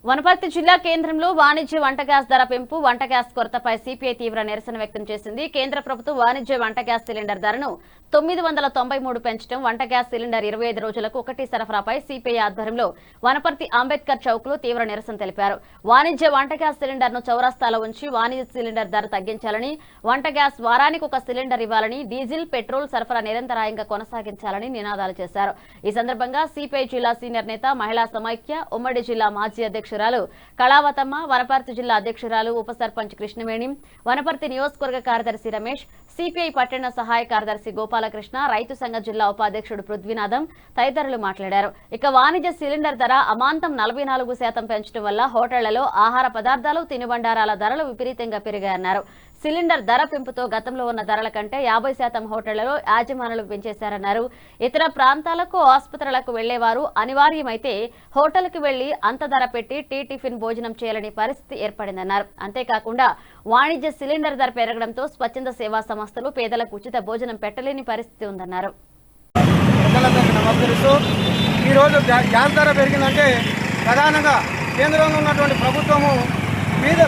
వనపర్తి జిల్లా కేంద్రంలో వాణిజ్య వంట గ్యాస్ ధర పెంపు, వంట గ్యాస్ కొరతపై సిపిఐ తీవ్ర నిరసన వ్యక్తం చేసింది. కేంద్ర ప్రభుత్వం వాణిజ్య వంట గ్యాస్ సిలిండర్ ధరను 993 పెంచడం, వంట గ్యాస్ సిలిండర్ 25 రోజులకు ఒకటి సరఫరాపై సిపిఐ ఆధ్వర్యంలో వనపర్తి అంబేద్కర్ చౌక్ లో తీవ్ర నిరసన తెలిపారు. వాణిజ్య వంట గ్యాస్ సిలిండర్ ను చౌరస్తాలో ఉంచి వాణిజ్య సిలిండర్ ధర తగ్గించాలని, వంట గ్యాస్ వారానికి ఒక సిలిండర్ ఇవ్వాలని, డీజిల్, పెట్రోల్ సరఫరా నిరంతరాయంగా కొనసాగించాలని నినాదాలు చేశారు. ఈ సందర్భంగా సిపిఐ జిల్లా సీనియర్ నేత, మహిళా సమైక్య ఉమ్మడి జిల్లా మాజీ అధ్యక్షురాలు కళావతమ్మ, వనపర్తి జిల్లా అధ్యక్షురాలు ఉప సర్పంచ్ కృష్ణవేణి, వనపర్తి నియోజకవర్గ కార్యదర్శి రమేష్, సిపిఐ పట్టణ సహాయ కార్యదర్శి గోపాలకృష్ణ, రైతు సంఘ జిల్లా ఉపాధ్యక్షుడు పృథ్వీనాథం తదితరులు మాట్లాడారు. ఇక వాణిజ్య సిలిండర్ ధర అమాంతం 44% పెంచడం వల్ల హోటళ్లలో ఆహార పదార్థాలు, తినుబండారాల ధరలు విపరీతంగా పెరిగాయన్నారు. సిలిండర్ ధర పెంపుతో గతంలో ఉన్న ధరల కంటే 50% హోటళ్లలో యాజమానులు పెంచేశారన్నారు. ఇతర ప్రాంతాలకు, ఆసుపత్రులకు వెళ్లేవారు అనివార్యమైతే హోటల్కి వెళ్లి అంత ధర పెట్టి టిఫిన్ భోజనం చేయాలని పరిస్థితి ఏర్పడిందన్నారు. అంతేకాకుండా వాణిజ్య సిలిండర్ ధర పెరగడంతో స్వచ్ఛంద సేవా సంస్థలు పేదలకు ఉచిత భోజనం పెట్టలేని పరిస్థితి ఉందన్నారు. ఈరోజు గ్యాస్ ధర పెరిగిందంటే ప్రధానంగా కేంద్రంలో ఉన్నటువంటి ప్రభుత్వము పేద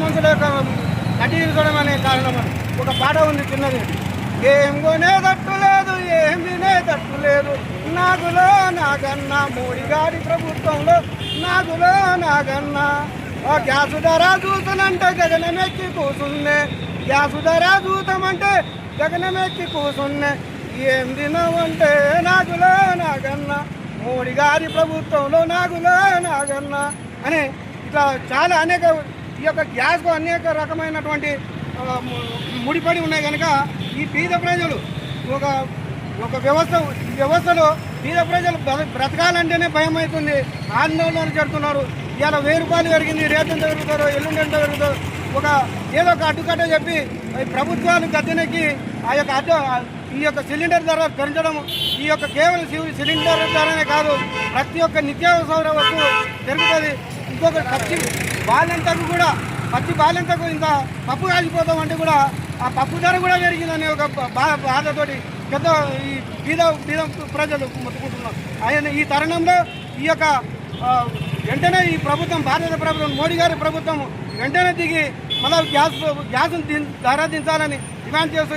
మనుషుల యొక్క కట్టి తీసుకోవడం అనే కారణం. ఒక పాట ఉంది చిన్నది, ఏం కొనేటట్టు లేదు, ఏం తినేటట్టు లేదు, నాగులో నాగన్నా, మోడీ గారి ప్రభుత్వంలో నాగులో నాగన్నా. గ్యాసు ధర చూసానంటే గగనమెక్కి కూసున్నే, గ్యాసు ధర చూసామంటే గగనమెక్కి కూసున్నే, ఏం తినవంటే నాగులో నాగన్నా, మోడీ గారి ప్రభుత్వంలో నాగులో నాగన్నా అని ఇట్లా చాలా ఈ యొక్క గ్యాస్కు అనేక రకమైనటువంటి ముడిపడి ఉన్నాయి. కనుక ఈ పేద ప్రజలు ఒక వ్యవస్థలో పేద ప్రజలు బ్రతకాలంటేనే భయం అవుతుంది, ఆందోళన జరుగుతున్నారు. ఇవాళ 1000 రూపాయలు పెరిగింది, రేపు ఎంత పెరుగుతారో, ఎల్లుండి ఎంత పెరుగుతారో, ఏదో ఒక అడ్డుకట్ట చెప్పి ప్రభుత్వాలు గద్దెనెక్కి ఈ యొక్క సిలిండర్ ధర పెంచడం, ఈ యొక్క కేవలం సిలిండర్ ధరనే కాదు, ప్రతి ఒక్క నిత్యావసర వస్తువు పెరుగుతుంది. ఇంకొక పచ్చి బాలెంతకు ఇంత పప్పు కాలిపోతామంటే కూడా ఆ పప్పు ధర కూడా పెరిగిందనే ఒక బాధతోటి పెద్ద ఈ బీద ప్రజలు మొత్తుకుంటున్నారు. ఆయన ఈ తరుణంలో ఈ యొక్క వెంటనే ఈ ప్రభుత్వం, భారత ప్రభుత్వం, మోడీ గారి ప్రభుత్వం వెంటనే దిగి మళ్ళీ గ్యాస్ ధర దించాలని డిమాండ్ చేస్తూ